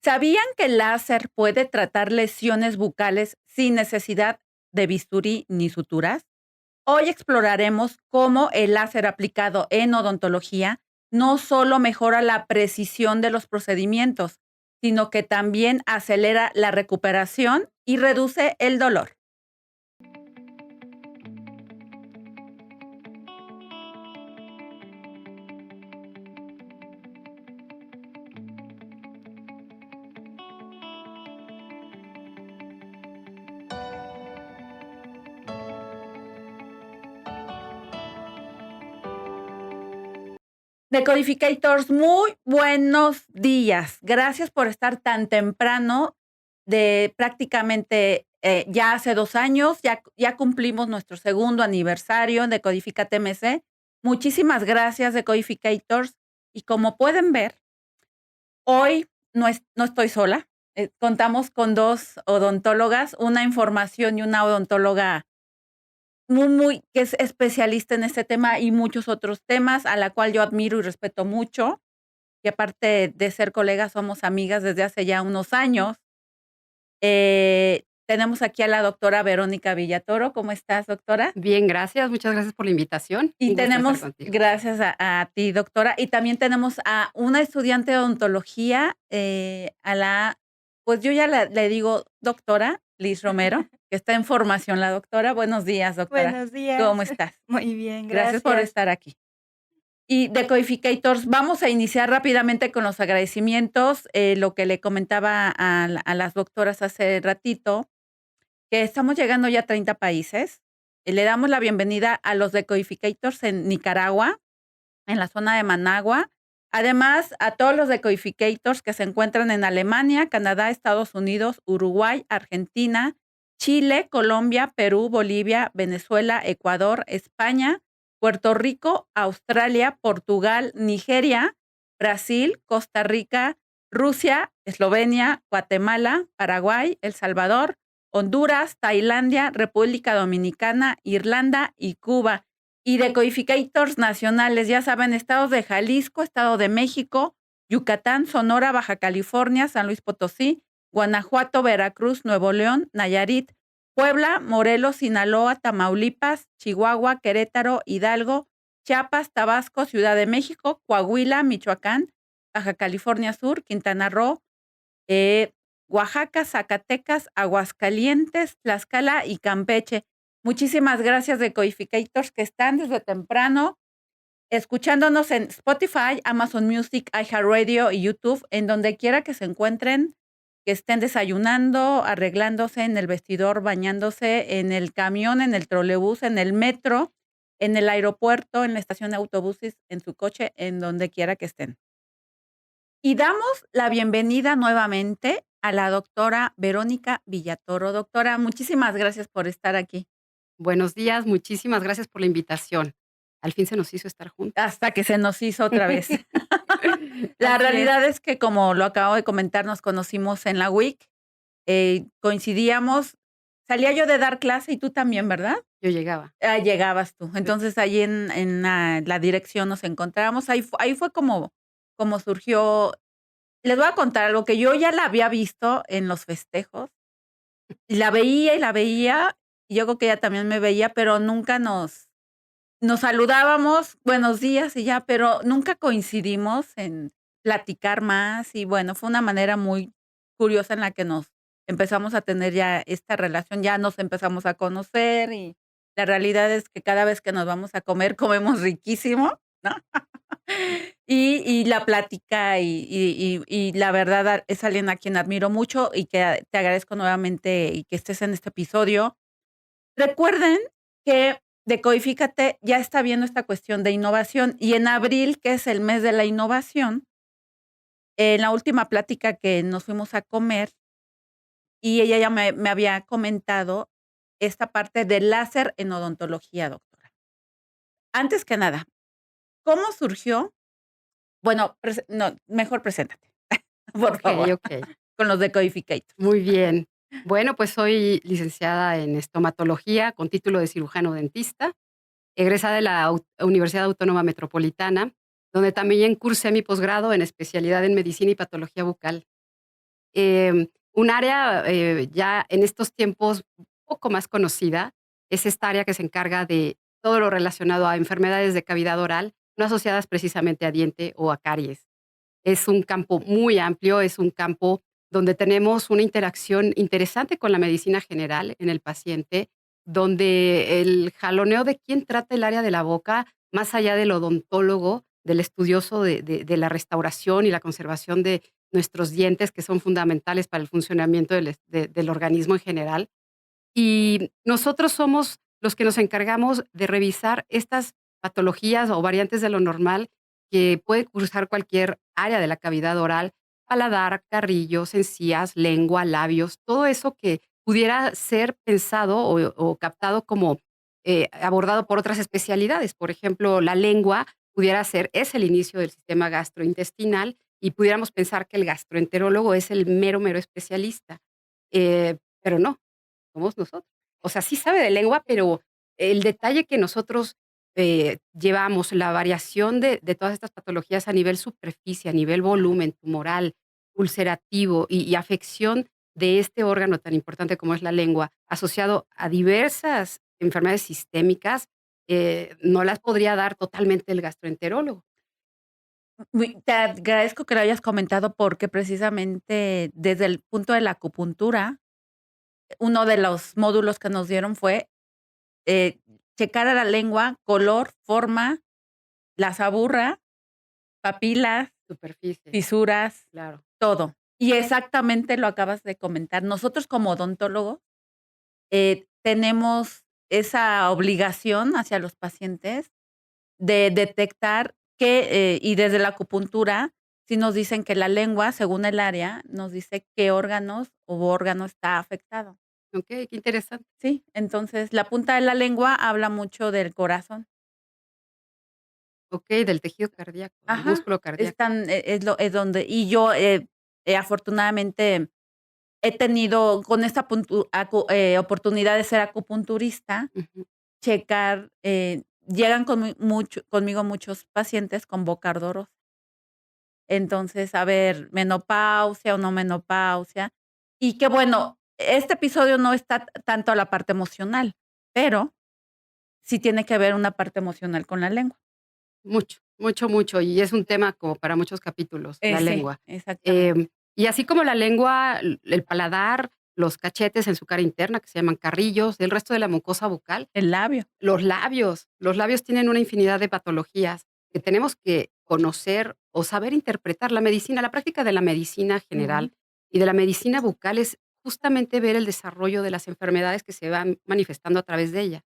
¿Sabían que el láser puede tratar lesiones bucales sin necesidad de bisturí ni suturas? Hoy exploraremos cómo el láser aplicado en odontología no solo mejora la precisión de los procedimientos, sino que también acelera la recuperación y reduce el dolor. Decodificators, muy buenos días. Gracias por estar tan temprano de prácticamente ya hace 2 años, ya cumplimos nuestro segundo aniversario en Decodifica TMC. Muchísimas gracias, Decodificators. Y como pueden ver, hoy no estoy sola. Contamos con dos odontólogas, una en formación y una odontóloga que es especialista en este tema y muchos otros temas, a la cual yo admiro y respeto mucho, que aparte de ser colegas, somos amigas desde hace ya unos años. Tenemos aquí a la doctora Verónica Villatoro. ¿Cómo estás, doctora? Bien, gracias. Muchas gracias por la invitación. Y Un gusto estar tenemos, contigo. gracias a ti, doctora, y también tenemos a una estudiante de odontología, pues yo ya le digo doctora, Liz Romero, que está en formación la doctora. Buenos días, doctora. Buenos días. ¿Cómo estás? Muy bien, Gracias por gracias. estar aquí. Y Decodificators, vamos a iniciar rápidamente con los agradecimientos, lo que le comentaba a las doctoras hace ratito, que estamos llegando ya a 30 países. Le damos la bienvenida a los Decodificators en Nicaragua, en la zona de Managua. Además, a todos los Decodificators que se encuentran en Alemania, Canadá, Estados Unidos, Uruguay, Argentina, Chile, Colombia, Perú, Bolivia, Venezuela, Ecuador, España, Puerto Rico, Australia, Portugal, Nigeria, Brasil, Costa Rica, Rusia, Eslovenia, Guatemala, Paraguay, El Salvador, Honduras, Tailandia, República Dominicana, Irlanda y Cuba. Y Decodificators nacionales, ya saben, estados de Jalisco, Estado de México, Yucatán, Sonora, Baja California, San Luis Potosí, Guanajuato, Veracruz, Nuevo León, Nayarit, Puebla, Morelos, Sinaloa, Tamaulipas, Chihuahua, Querétaro, Hidalgo, Chiapas, Tabasco, Ciudad de México, Coahuila, Michoacán, Baja California Sur, Quintana Roo, eh, Oaxaca, Zacatecas, Aguascalientes, Tlaxcala y Campeche. Muchísimas gracias, Decodificators, que están desde temprano escuchándonos en Spotify, Amazon Music, iHeartRadio y YouTube, en donde quiera que se encuentren, que estén desayunando, arreglándose en el vestidor, bañándose, en el camión, en el trolebús, en el metro, en el aeropuerto, en la estación de autobuses, en su coche, en donde quiera que estén. Y damos la bienvenida nuevamente a la doctora Verónica Villatoro. Doctora, muchísimas gracias por estar aquí. Buenos días, muchísimas gracias por la invitación. Al fin se nos hizo estar juntas. Hasta que se nos hizo otra vez. La Así es. realidad es que, como lo acabo de comentar, nos conocimos en la WIC, coincidíamos, salía yo de dar clase y tú también, ¿verdad? Yo llegaba. Llegabas tú. Sí. Entonces, ahí en la dirección nos encontrábamos. Ahí fue como surgió. Les voy a contar algo que yo ya la había visto en los festejos, y la veía, y yo creo que ella también me veía, pero nunca nos saludábamos, buenos días y ya, pero nunca coincidimos en platicar más. Y bueno, fue una manera muy curiosa en la que nos empezamos a tener ya esta relación, ya nos empezamos a conocer, y la realidad es que cada vez que nos vamos a comer, comemos riquísimo, ¿no? Y la plática y la verdad es alguien a quien admiro mucho y que te agradezco nuevamente y que estés en este episodio. Recuerden que Decodifícate ya está viendo esta cuestión de innovación, y en abril, que es el mes de la innovación, en la última plática que nos fuimos a comer, y ella ya me había comentado esta parte del láser en odontología, doctora. Antes que nada, ¿cómo surgió? Bueno, no, mejor preséntate, por Okey, favor, okey. con los Decodificators. Muy bien. Bueno, pues soy licenciada en estomatología con título de cirujano dentista, egresada de la Universidad Autónoma Metropolitana, donde también cursé mi posgrado en especialidad en medicina y patología bucal. Un área, ya en estos tiempos un poco más conocida, es esta área que se encarga de todo lo relacionado a enfermedades de cavidad oral, no asociadas precisamente a diente o a caries. Es un campo muy amplio, es un campo donde tenemos una interacción interesante con la medicina general en el paciente, donde el jaloneo de quién trata el área de la boca, más allá del odontólogo, del estudioso de la restauración y la conservación de nuestros dientes, que son fundamentales para el funcionamiento del organismo en general. Y nosotros somos los que nos encargamos de revisar estas patologías o variantes de lo normal que puede cursar cualquier área de la cavidad oral, paladar, carrillos, encías, lengua, labios, todo eso que pudiera ser pensado o captado como abordado por otras especialidades. Por ejemplo, la lengua pudiera ser, es el inicio del sistema gastrointestinal y pudiéramos pensar que el gastroenterólogo es el mero, mero especialista. Pero no, somos nosotros. O sea, sí sabe de lengua, pero el detalle que nosotros, llevamos, la variación de todas estas patologías a nivel superficie, a nivel volumen, tumoral, ulcerativo y afección de este órgano tan importante como es la lengua, asociado a diversas enfermedades sistémicas, no las podría dar totalmente el gastroenterólogo. Te agradezco que lo hayas comentado porque precisamente desde el punto de la acupuntura, uno de los módulos que nos dieron fue, eh, checar a la lengua, color, forma, las aburra, papilas, Superficie, fisuras, claro. todo. Y exactamente lo acabas de comentar. Nosotros como odontólogos, tenemos esa obligación hacia los pacientes de detectar que, y desde la acupuntura, sí nos dicen que la lengua, según el área, nos dice qué órganos u órgano está afectado. Okey, qué interesante. Sí, entonces la punta de la lengua habla mucho del corazón. Okey, del tejido cardíaco, del Ajá, músculo cardíaco. están, es donde y yo, afortunadamente he tenido con esta oportunidad de ser acupunturista, Ujú. checar, llegan conmigo muchos pacientes con boca ardorosa. Entonces, a ver, menopausia o no menopausia. Y que bueno, este episodio no está tanto a la parte emocional, pero sí tiene que ver una parte emocional con la lengua. Mucho, mucho, mucho, y es un tema como para muchos capítulos, la Sí, lengua. exactamente. Y así como la lengua, el paladar, los cachetes en su cara interna, que se llaman carrillos, el resto de la mucosa bucal, El labio. los labios tienen una infinidad de patologías que tenemos que conocer o saber interpretar. La medicina, la práctica de la medicina Ujú, general y de la medicina bucal es justamente ver el desarrollo de las enfermedades que se van manifestando a través de ella.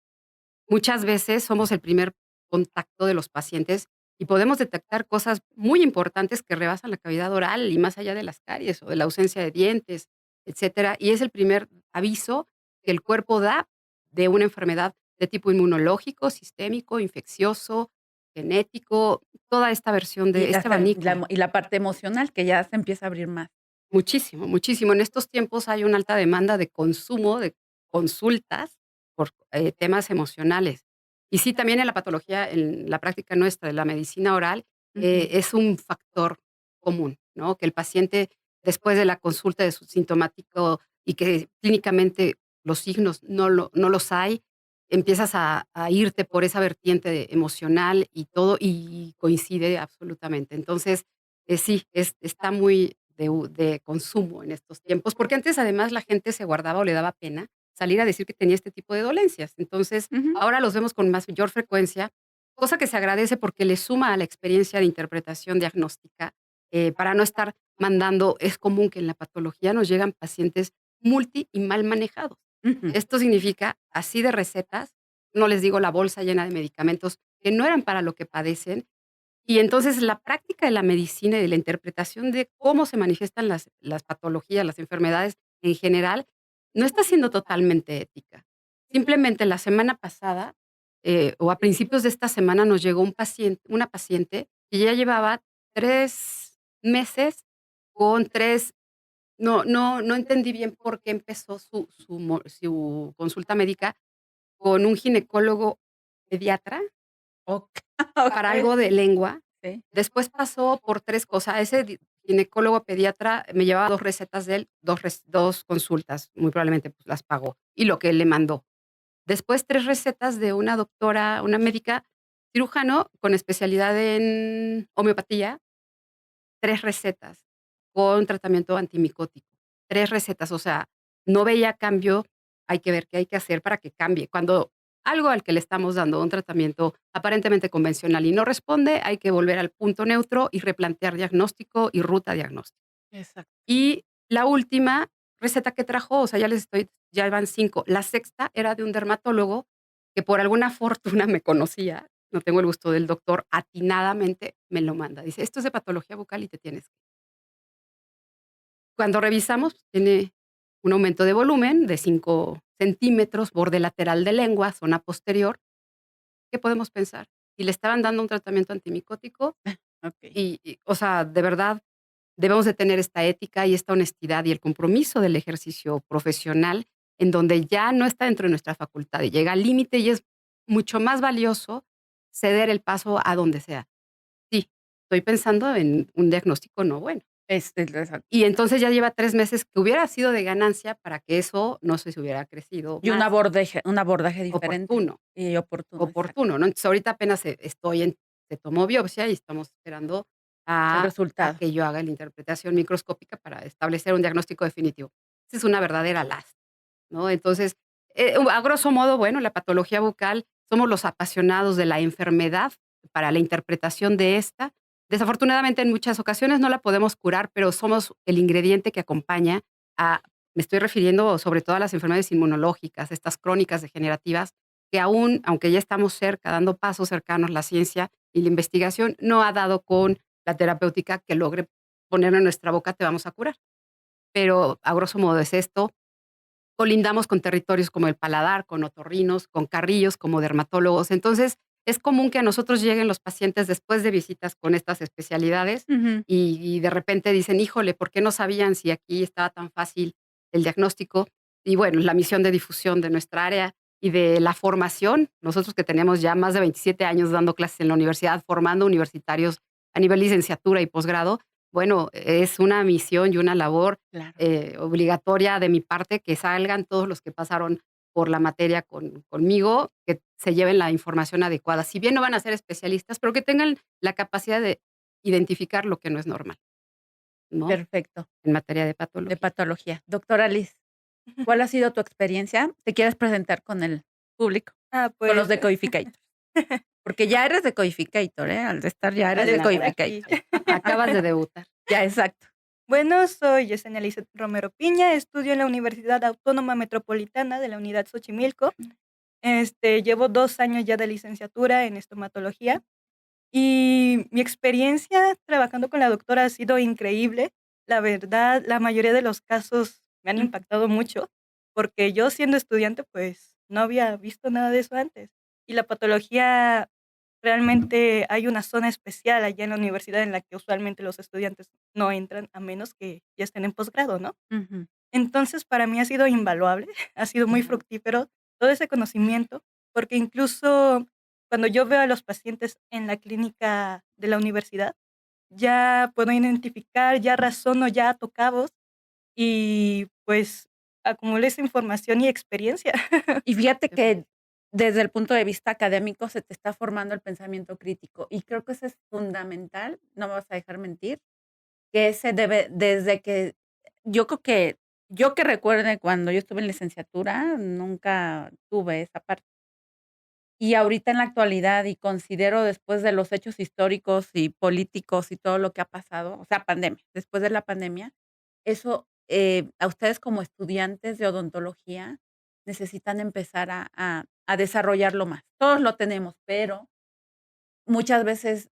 Muchas veces somos el primer contacto de los pacientes y podemos detectar cosas muy importantes que rebasan la cavidad oral y más allá de las caries o de la ausencia de dientes, etcétera. Y es el primer aviso que el cuerpo da de una enfermedad de tipo inmunológico, sistémico, infeccioso, genético, toda esta versión y de este abanico. la parte emocional, que ya se empieza a abrir más. Muchísimo, muchísimo. En estos tiempos hay una alta demanda de consumo, de consultas por, temas emocionales. Y sí, también en la patología, en la práctica nuestra de la medicina oral, Ujú, es un factor común, ¿no? Que el paciente, después de la consulta de su sintomático y que clínicamente los signos no los hay, empiezas a irte por esa vertiente emocional y todo, y coincide absolutamente. Entonces, sí, está muy de consumo en estos tiempos, porque antes además la gente se guardaba o le daba pena salir a decir que tenía este tipo de dolencias. Entonces, ujú. ahora los vemos con mayor frecuencia, cosa que se agradece porque le suma a la experiencia de interpretación diagnóstica, para no estar mandando es común que en la patología nos llegan pacientes multi y mal manejados. Ujú. Esto significa, así de recetas, no les digo la bolsa llena de medicamentos que no eran para lo que padecen, y entonces la práctica de la medicina y de la interpretación de cómo se manifiestan las patologías, las enfermedades en general, no está siendo totalmente ética. Simplemente la semana pasada, o a principios de esta semana, nos llegó una paciente que ya llevaba 3 meses con 3. No entendí bien por qué empezó su consulta médica con un ginecólogo pediatra Ok para okey, algo de lengua. sí. Después pasó por 3 cosas. Ese ginecólogo pediatra me llevaba 2 recetas de él, 2 consultas, muy probablemente, pues, las pagó, y lo que él le mandó. Después 3 recetas de una doctora, una médica cirujano con especialidad en homeopatía, 3 recetas con tratamiento antimicótico, 3 recetas, o sea, no veía cambio, hay que ver qué hay que hacer para que cambie. Cuando algo al que le estamos dando un tratamiento aparentemente convencional y no responde, hay que volver al punto neutro y replantear diagnóstico y ruta diagnóstica. Exacto. Y la última receta que trajo, o sea, ya van 5. La sexta era de un dermatólogo que por alguna fortuna me conocía, no tengo el gusto del doctor, atinadamente me lo manda. Dice: "Esto es de patología bucal y te tienes que". Cuando revisamos, tiene un aumento de volumen de 5 centímetros, borde lateral de lengua, zona posterior. ¿Qué podemos pensar? Y le estaban dando un tratamiento antimicótico Okey. o sea, de verdad, debemos de tener esta ética y esta honestidad y el compromiso del ejercicio profesional, en donde ya no está dentro de nuestra facultad y llega al límite y es mucho más valioso ceder el paso a donde sea. Sí, estoy pensando en un diagnóstico no bueno. Exacto. Y entonces ya lleva 3 meses que hubiera sido de ganancia para que eso no se hubiera crecido Y más. un abordaje diferente Oportuno, y oportuno, exacto. oportuno, ¿no? Entonces, ahorita apenas se tomó biopsia y estamos esperando El a resultado. que yo haga la interpretación microscópica para establecer un diagnóstico definitivo. Esa es una verdadera lástima, ¿no? Entonces, a grosso modo, bueno, la patología bucal, somos los apasionados de la enfermedad para la interpretación de esta. Desafortunadamente, en muchas ocasiones no la podemos curar, pero somos el ingrediente que acompaña a me estoy refiriendo sobre todo a las enfermedades inmunológicas, estas crónicas degenerativas, que aún, aunque ya estamos cerca, dando pasos cercanos, la ciencia y la investigación no ha dado con la terapéutica que logre poner en nuestra boca: "Te vamos a curar". Pero, a grosso modo, es esto. Colindamos con territorios como el paladar, con otorrinos, con carrillos como dermatólogos. Entonces, es común que a nosotros lleguen los pacientes después de visitas con estas especialidades Ujú. y de repente dicen: "Híjole, ¿por qué no sabían si aquí estaba tan fácil el diagnóstico?". Y bueno, la misión de difusión de nuestra área y de la formación, nosotros que tenemos ya más de 27 años dando clases en la universidad, formando universitarios a nivel licenciatura y posgrado, bueno, es una misión y una labor Claro. obligatoria de mi parte, que salgan todos los que pasaron por la materia conmigo, que se lleven la información adecuada. Si bien no van a ser especialistas, pero que tengan la capacidad de identificar lo que no es normal, ¿no? Perfecto, En materia de de patología. patología. Doctora Liz, ¿cuál ha sido tu experiencia? ¿Te quieres presentar con el público? Con los Pues, Decodificator. Porque ya eres Decodificator, ¿eh? Al estar ya eres al estar aquí. Decodificator. Acabas de debutar. Ya, exacto. Bueno, soy Yesenia Lizeth Romero Piña, estudio en la Universidad Autónoma Metropolitana de la Unidad Xochimilco. Llevo 2 años ya de licenciatura en estomatología, y mi experiencia trabajando con la doctora ha sido increíble. La verdad, la mayoría de los casos me han Mm, impactado mucho, porque yo siendo estudiante, pues, no había visto nada de eso antes. Y la patología, realmente hay una zona especial allá en la universidad en la que usualmente los estudiantes no entran a menos que ya estén en posgrado, ¿no? ujú. Entonces, para mí ha sido invaluable, ha sido muy Claro. fructífero todo ese conocimiento, porque incluso cuando yo veo a los pacientes en la clínica de la universidad, ya puedo identificar, ya razono, ya ato cabos y, pues, acumulé esa información y experiencia. Y fíjate Qué bueno. que desde el punto de vista académico se te está formando el pensamiento crítico, y creo que eso es fundamental, no me vas a dejar mentir, que se debe desde que yo creo que yo que recuerde cuando yo estuve en licenciatura, nunca tuve esa parte. Y ahorita en la actualidad, y considero después de los hechos históricos y políticos y todo lo que ha pasado, o sea, pandemia, después de la pandemia, eso, a ustedes como estudiantes de odontología necesitan empezar a desarrollarlo más. Todos lo tenemos, pero muchas veces,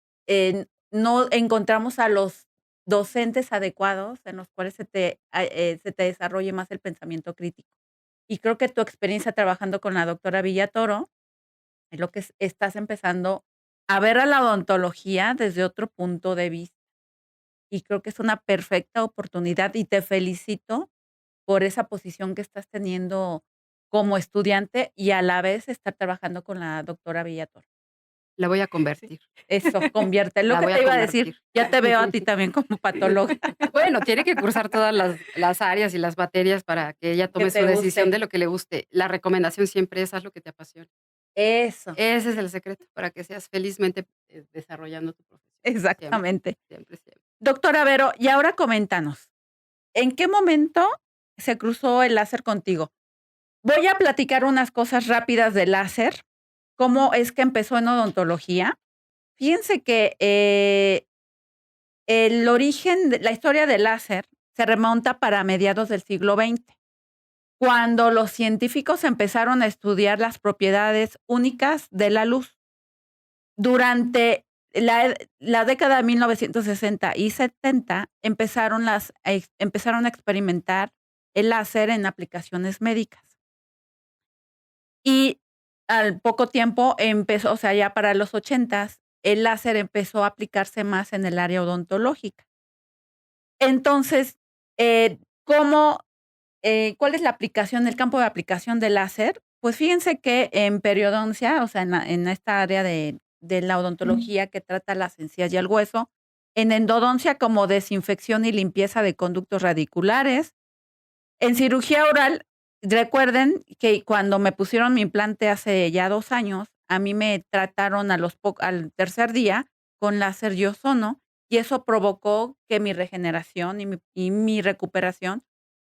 no encontramos a los docentes adecuados en los cuales se te desarrolle más el pensamiento crítico. Y creo que tu experiencia trabajando con la doctora Villatoro es lo que estás empezando a ver a la odontología desde otro punto de vista. Y creo que es una perfecta oportunidad y te felicito por esa posición que estás teniendo como estudiante y a la vez estar trabajando con la doctora Villator. La voy a Sí. convertir, Eso, convierte. Lo la que voy te a iba a decir, convertir. ya te veo a ti también como patóloga, Bueno, tiene que cursar todas las áreas y las materias para que ella que tome su te decisión de guste. lo que le guste. La recomendación siempre es haz lo que te apasiona. Eso, Ese es el secreto para que seas felizmente, desarrollando tu profesión. Siempre, exactamente. siempre, siempre. Doctora Vero, y ahora coméntanos, ¿en qué momento se cruzó el láser contigo? Voy a platicar unas cosas rápidas del láser, cómo es que empezó en odontología. Fíjense que, el origen de la historia del láser se remonta para mediados del siglo XX, cuando los científicos empezaron a estudiar las propiedades únicas de la luz. Durante la década de 1960 y 70 empezaron a experimentar el láser en aplicaciones médicas. Y al poco tiempo empezó, o sea, ya para los 80s, el láser empezó a aplicarse más en el área odontológica. Entonces, ¿cómo, cuál es la aplicación, el campo de aplicación del láser? Pues fíjense que en periodoncia, o sea, en esta área de la odontología que trata las encías y el hueso, en endodoncia como desinfección y limpieza de conductos radiculares, en cirugía oral, recuerden que cuando me pusieron mi implante hace ya 2 años, a mí me trataron al tercer día con láser y ozono, y eso provocó que mi regeneración y mi recuperación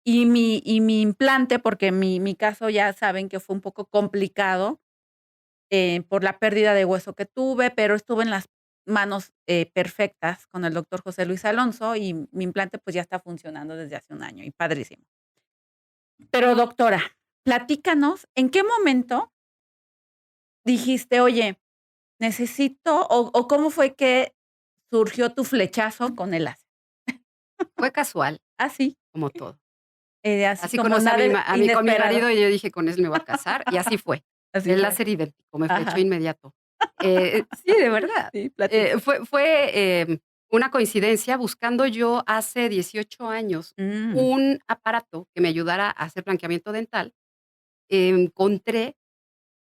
y mi implante, porque mi caso ya saben que fue un poco complicado, por la pérdida de hueso que tuve, pero estuve en las manos, perfectas con el doctor José Luis Alonso, y mi implante, pues, ya está funcionando desde hace un año, y padrísimo. Pero, doctora, platícanos, ¿en qué momento dijiste: "Oye, necesito", o cómo fue que surgió tu flechazo con el láser? Fue casual, Así, como todo. así Así como conocí a nada mi inesperado. marido y yo dije: "Con él me voy a casar", y así fue. Así El fue. láser idéntico, me flechó Ajá. inmediato. Sí, de verdad. Sí, platica. Fue una coincidencia buscando yo hace 18 años Mm, un aparato que me ayudara a hacer blanqueamiento dental. Encontré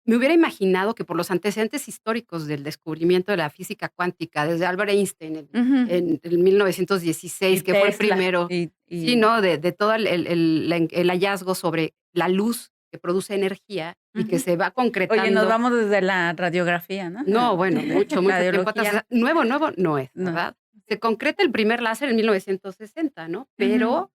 Me hubiera imaginado que por los antecedentes históricos del descubrimiento de la física cuántica, desde Albert Einstein ujú. en Y 1916, que fue el Tesla, primero, sí, ¿no? De todo el hallazgo sobre la luz que produce energía y que ujú. se va Oye, nos concretando. vamos desde la radiografía, ¿no? No, bueno, mucho, mucho tiempo atrás. O Radiología, sea, nuevo, nuevo no es, no. ¿verdad? Se concreta el primer láser en 1960, ¿no? Ujú, Pero,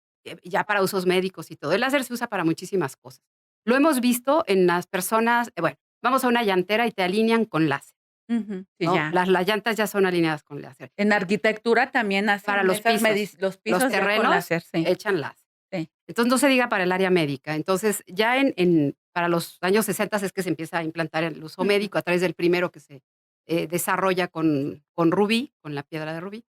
ya para usos médicos y todo. El láser se usa para muchísimas cosas. Lo hemos visto en las personas, bueno, vamos a una llantera y te alinean con láser, ujú. Sí, ¿no? ya. Las llantas ya son alineadas con láser. En arquitectura también Para hacen los esas pisos, los los pisos ya con terrenos láser, sí, echan láser. sí. Entonces, no se diga para el área médica. Entonces, ya para los años 60 es que se empieza a implantar el uso Ujú, médico a través del primero que se, desarrolla con rubí, con la piedra de rubí,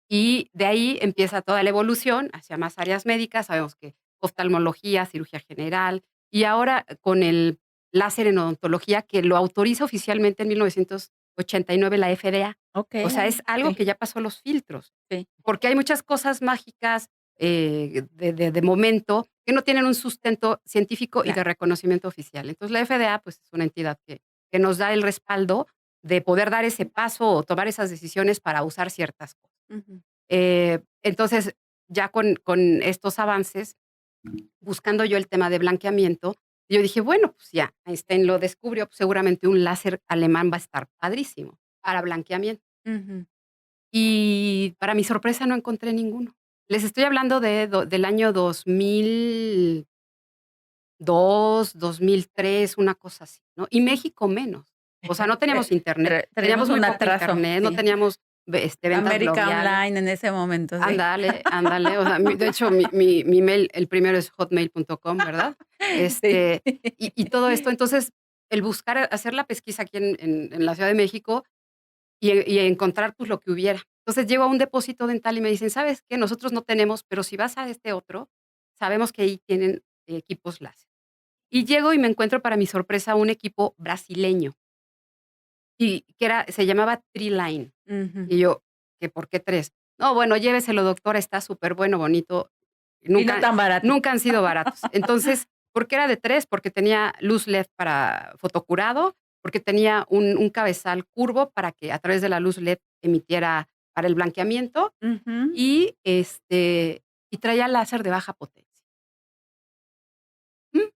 y de ahí empieza toda la evolución hacia más áreas médicas. Sabemos que oftalmología, cirugía general, y ahora con el láser en odontología, que lo autoriza oficialmente en 1989 la FDA. O sea, okey, es algo sí, que ya pasó los filtros. sí. Porque hay muchas cosas mágicas, de momento, que no tienen un sustento científico y Claro. de reconocimiento oficial. Entonces, la FDA, pues, es una entidad que nos da el respaldo de poder dar ese paso o tomar esas decisiones para usar ciertas cosas. Ujú, Entonces, ya con estos avances, buscando yo el tema de blanqueamiento, yo dije: "Bueno, pues ya, Einstein lo descubrió, pues seguramente un láser alemán va a estar padrísimo para blanqueamiento". ujú. Y para mi sorpresa no encontré ninguno. Les estoy hablando del año 2002, 2003, una cosa así, ¿no? Y México menos. O sea, no teníamos Internet, Traíamos teníamos muy un poco atraso, Internet, no sí. teníamos ventas América bloviales. Online en ese momento, sí. Ándale, ándale. O sea, de hecho, mi email, el primero es hotmail.com, ¿verdad? Sí. Y todo esto, entonces, el buscar hacer la pesquisa aquí en la Ciudad de México y encontrar, pues, lo que hubiera. Entonces, llego a un depósito dental y me dicen: "¿Sabes qué? Nosotros no tenemos, pero si vas a este otro, sabemos que ahí tienen equipos láser". Y llego y me encuentro, para mi sorpresa, un equipo brasileño, y que se llamaba Triline. Ujú. Y yo: "¿Que por qué 3? "No, bueno, lléveselo, doctora, está súper bueno, bonito". Y no Nunca tan barato. nunca han sido baratos. Entonces, ¿por qué era de 3? Porque tenía luz LED para fotocurado, porque tenía un cabezal curvo para que a través de la luz LED emitiera para el blanqueamiento Ujú. y traía láser de baja potencia. Mm,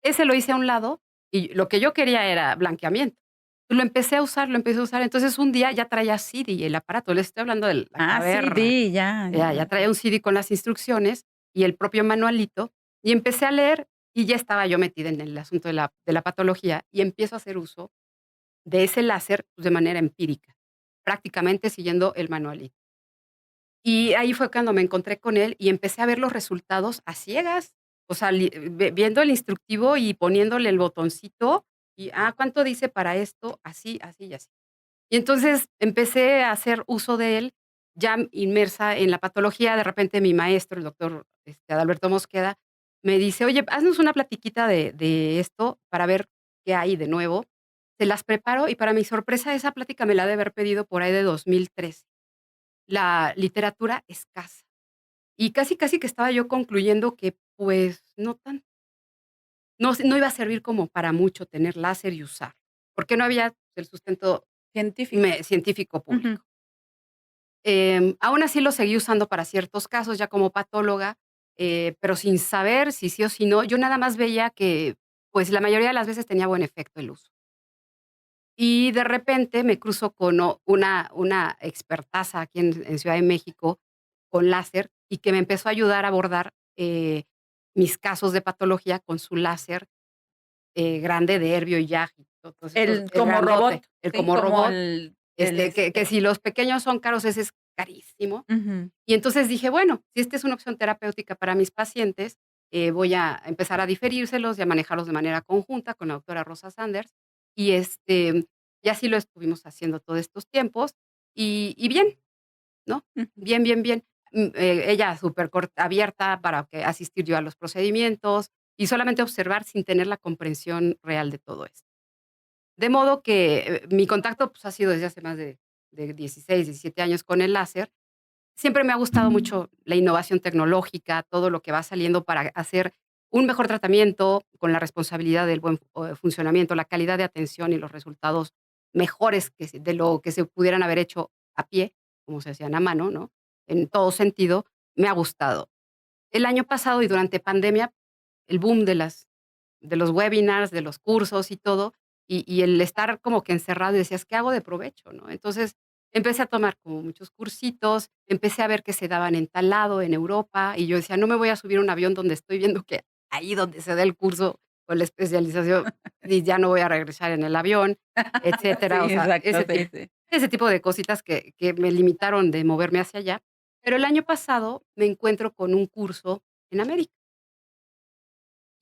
Ese lo hice a un lado y lo que yo quería era blanqueamiento. Lo empecé a usar, lo empecé a usar. Entonces, un día ya traía CD el aparato, les estoy hablando del Ah, sí, Acaberra, di, ya, ya ya. traía un CD con las instrucciones y el propio manualito, y empecé a leer, y ya estaba yo metida en el asunto de la patología, y empiezo a hacer uso de ese láser, pues, de manera empírica, prácticamente siguiendo el manualito. Y ahí fue cuando me encontré con él y empecé a ver los resultados a ciegas, o sea, viendo el instructivo y poniéndole el botoncito y, ¿cuánto dice para esto? Así, así y así. Y entonces empecé a hacer uso de él, ya inmersa en la patología. De repente mi maestro, el doctor Adalberto Mosqueda, me dice: "Oye, haznos una platiquita de esto para ver qué hay de nuevo". Se las preparo y para mi sorpresa esa plática me la ha de haber pedido por ahí de 2013. La literatura escasa. Y casi, casi que estaba yo concluyendo que, pues, no iba a servir como para mucho tener láser y usar, porque no había el sustento Científico. científico Ujú. público. Aún así lo seguí usando para ciertos casos, ya como patóloga, pero sin saber si sí o si no. Yo nada más veía que, pues, la mayoría de las veces tenía buen efecto el uso. Y de repente me cruzo con una expertaza aquí en Ciudad de México con láser, y que me empezó a ayudar a abordar, mis casos de patología con su láser, grande de Herbio y Yag, y todos estos, El el como robot, grandote, el sí, como como robot, el, que si los pequeños son caros, ese es carísimo. ujú. Y entonces dije: "Bueno, si esta es una opción terapéutica para mis pacientes, voy a empezar a diferírselos y a manejarlos de manera conjunta con la doctora Rosa Sanders". Y, y así lo estuvimos haciendo todos estos tiempos, y bien, ¿no? Ujú. Bien, bien, bien. Ella súper abierta para que asistir yo a los procedimientos y solamente observar sin tener la comprensión real de todo esto. De modo que, mi contacto, pues, ha sido desde hace más de 16, 17 años con el láser. Siempre me ha gustado mucho la innovación tecnológica, todo lo que va saliendo para hacer un mejor tratamiento con la responsabilidad del buen funcionamiento, la calidad de atención y los resultados mejores de lo que se pudieran haber hecho a pie, como se hacían a mano, ¿no? En todo sentido, me ha gustado. El año pasado y durante pandemia, el boom de los webinars, de los cursos y todo, y el estar como que encerrado y decías: "¿Qué hago de provecho?", ¿no? Entonces, empecé a tomar como muchos cursitos, empecé a ver que se daban en tal lado, en Europa, y yo decía: "No me voy a subir a un avión donde estoy viendo que ahí donde se da el curso o la especialización, y ya no voy a regresar en el avión", etcétera. O Sí, sea, exacto, sí, sí. ese tipo de cositas que me limitaron de moverme hacia allá. Pero el año pasado me encuentro con un curso en América.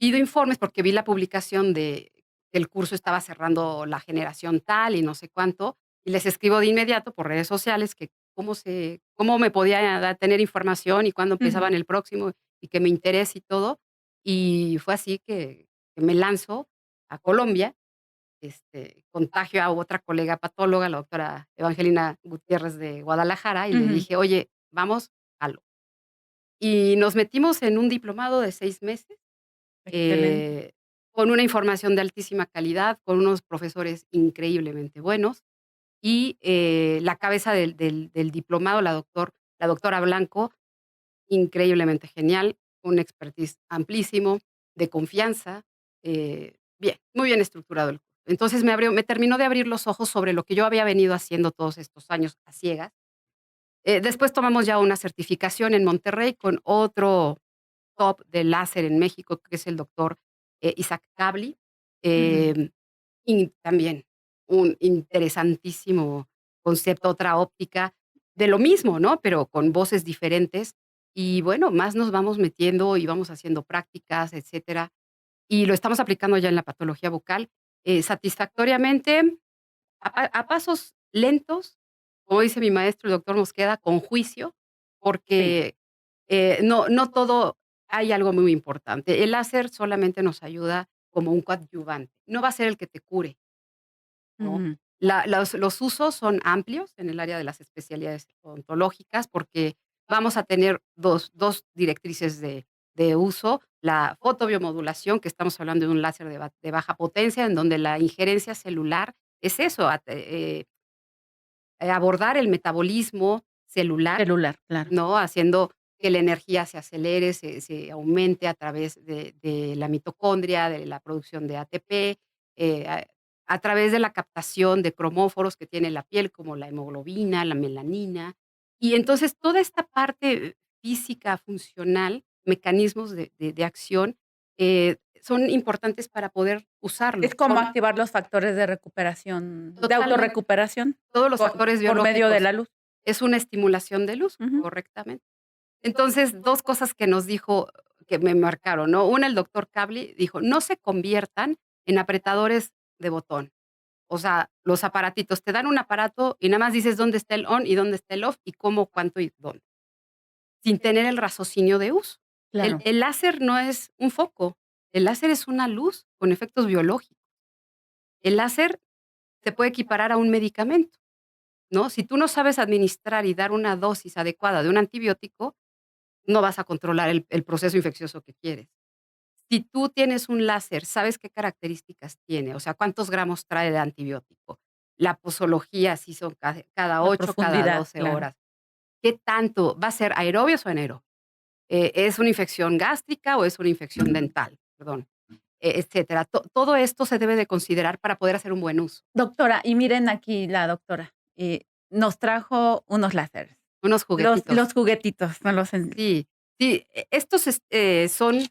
Pido informes porque vi la publicación de que el curso estaba cerrando la generación tal y no sé cuánto, y les escribo de inmediato por redes sociales que cómo me podía tener información y cuándo Ujú. empezaban el próximo y que me interese y todo. Y fue así que me lanzo a Colombia, contagio a otra colega patóloga, la doctora Evangelina Gutiérrez de Guadalajara, y le Ujú. dije: "Oye, vamos, jalo". Y nos metimos en un diplomado de 6 meses, Excelente. eh, con una información de altísima calidad, con unos profesores increíblemente buenos, y, la cabeza del diplomado, la doctora Blanco, increíblemente genial, un expertise amplísimo, de confianza, bien, muy bien estructurado el curso. Entonces me terminó de abrir los ojos sobre lo que yo había venido haciendo todos estos años a ciegas. Después tomamos ya una certificación en Monterrey con otro top de láser en México, que es el doctor, Isaac Kabli, Ujú. em, y también un interesantísimo concepto, otra óptica de lo mismo, ¿no? Pero con voces diferentes. Y bueno, más nos vamos metiendo y vamos haciendo prácticas, etcétera. Y lo estamos aplicando ya en la patología bucal, satisfactoriamente, a pasos lentos, como dice mi maestro, el doctor Mosqueda, con juicio, Sí. porque, no todo hay algo muy importante. El láser solamente nos ayuda como un coadyuvante, no va a ser el que te cure, ¿no? Ujú. Los usos son amplios en el área de las especialidades odontológicas, porque vamos a tener dos directrices de uso, la fotobiomodulación, que estamos hablando de un láser de baja potencia, en donde la injerencia celular es eso, abordar el metabolismo celular, Celular, claro. ¿no? Haciendo que la energía se acelere, se aumente a través de la mitocondria, de la producción de ATP, a través de la captación de cromóforos que tiene la piel, como la hemoglobina, la melanina. Y entonces toda esta parte física, funcional, mecanismos de acción, son importantes para poder Es usarlo. como activar los factores de recuperación, de Totalmente. autorrecuperación Todos los factores por medio de biológicos. la luz. Es una estimulación de luz, Ujú. correctamente. Entonces, 2 cosas que nos dijo que me marcaron, ¿no? Una, el doctor Kavli dijo: "No se conviertan en apretadores de botón". O sea, los aparatitos, te dan un aparato y nada más dices dónde está el on y dónde está el off y cómo, cuánto y dónde, sin tener el raciocinio de uso. El Claro. el láser no es un foco, el láser es una luz con efectos biológicos. El láser se puede equiparar a un medicamento, ¿no? Si tú no sabes administrar y dar una dosis adecuada de un antibiótico, no vas a controlar el proceso infeccioso que quieres. Si tú tienes un láser, sabes qué características tiene, o sea, cuántos gramos trae de antibiótico, la posología, si son cada La 8, cada profundidad, 12 claro. horas, qué tanto, ¿va a ser aerobios o anaerobios? ¿Es una infección gástrica o es una infección dental? Perdón, etcétera. Todo esto se debe de considerar para poder hacer un buen uso. Doctora, y miren aquí la doctora, nos trajo unos láseres, Unos juguetitos. los juguetitos, no los en Sí, sí, estos son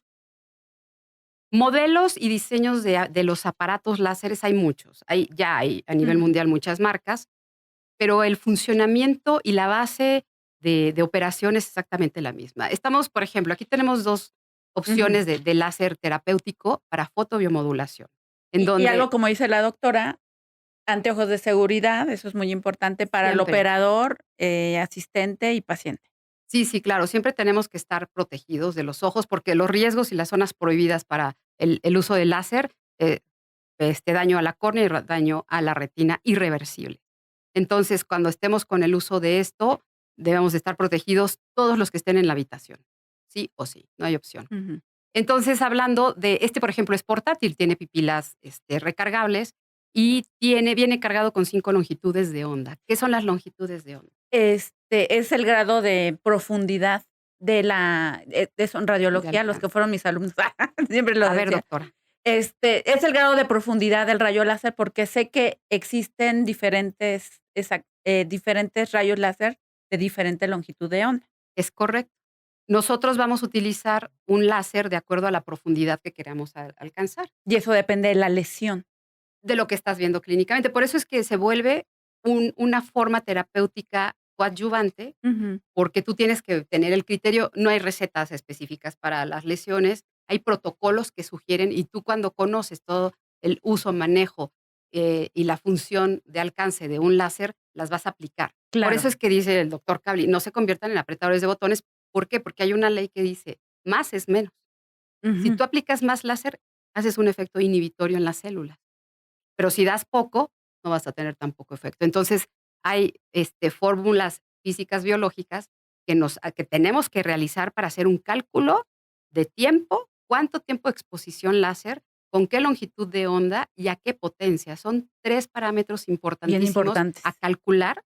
modelos y diseños de los aparatos láseres. Hay muchos, ya hay a nivel ujú, mundial muchas marcas, pero el funcionamiento y la base de operación es exactamente la misma. Estamos, por ejemplo, aquí tenemos 2 ujú. opciones de láser terapéutico para fotobiomodulación, en Y donde algo como dice la doctora, anteojos de seguridad, eso es muy importante para el siempre operador, asistente y paciente. sí, sí, claro, siempre tenemos que estar protegidos de los ojos, porque los riesgos y las zonas prohibidas para el uso del láser, daño a la córnea y daño a la retina irreversible. Entonces, cuando estemos con el uso de esto, debemos de estar protegidos todos los que estén en la habitación, sí o sí, no hay opción. Ujú. Entonces, hablando de por ejemplo, es portátil, tiene pipilas, recargables y viene cargado con 5 longitudes de onda. ¿Qué son las longitudes de onda? Es el grado de profundidad de la eso en De radiología, los que alcance. fueron mis alumnos, siempre lo A ver, decía. doctora. Es el grado de profundidad del rayo láser, porque sé que existen diferentes rayos láser de diferente longitud de onda. Es correcto. Nosotros vamos a utilizar un láser de acuerdo a la profundidad que queramos alcanzar, Y eso depende de la lesión. de lo que estás viendo clínicamente. Por eso es que se vuelve una forma terapéutica coadyuvante, Ujú, porque tú tienes que tener el criterio. No hay recetas específicas para las lesiones, hay protocolos que sugieren, y tú cuando conoces todo el uso, manejo, y la función de alcance de un láser, las vas a aplicar. Por claro. eso es que dice el doctor Kavli, no se conviertan en apretadores de botones. ¿Por qué? Porque hay una ley que dice, más es menos. Si Ujú, tú aplicas más láser, haces un efecto inhibitorio en las células, pero si das poco, no vas a tener tan poco efecto. Entonces, hay, fórmulas físicas biológicas que tenemos que realizar para hacer un cálculo de tiempo, cuánto tiempo de exposición láser, con qué longitud de onda y a qué potencia. Son 3 parámetros bien importantísimos a importantes. calcular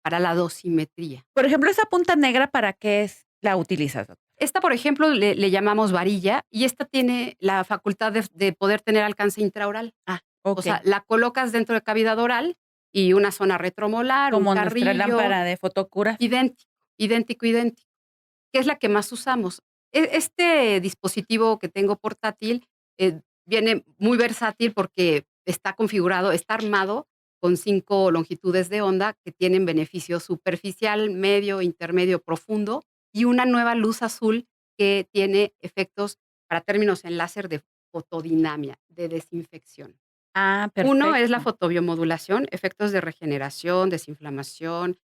para la dosimetría. Por ejemplo, esa punta negra, ¿para qué la utilizas, doctor? Esta, por ejemplo, le llamamos varilla, y esta tiene la facultad de poder tener alcance intraoral. Ah, O sea, okey, la colocas dentro de cavidad oral y una zona retromolar, un como nuestra carrillo, lámpara de fotocuras. idéntico, idéntico, idéntico, que es la que más usamos. Este dispositivo que tengo portátil, viene muy versátil porque está configurado, está armado con 5 longitudes de onda que tienen beneficio superficial, medio, intermedio, profundo, y una nueva luz azul que tiene efectos para términos en láser de fotodinamia, de desinfección. Ah, Uno es la perfecto. fotobiomodulación, efectos de regeneración, desinflamación,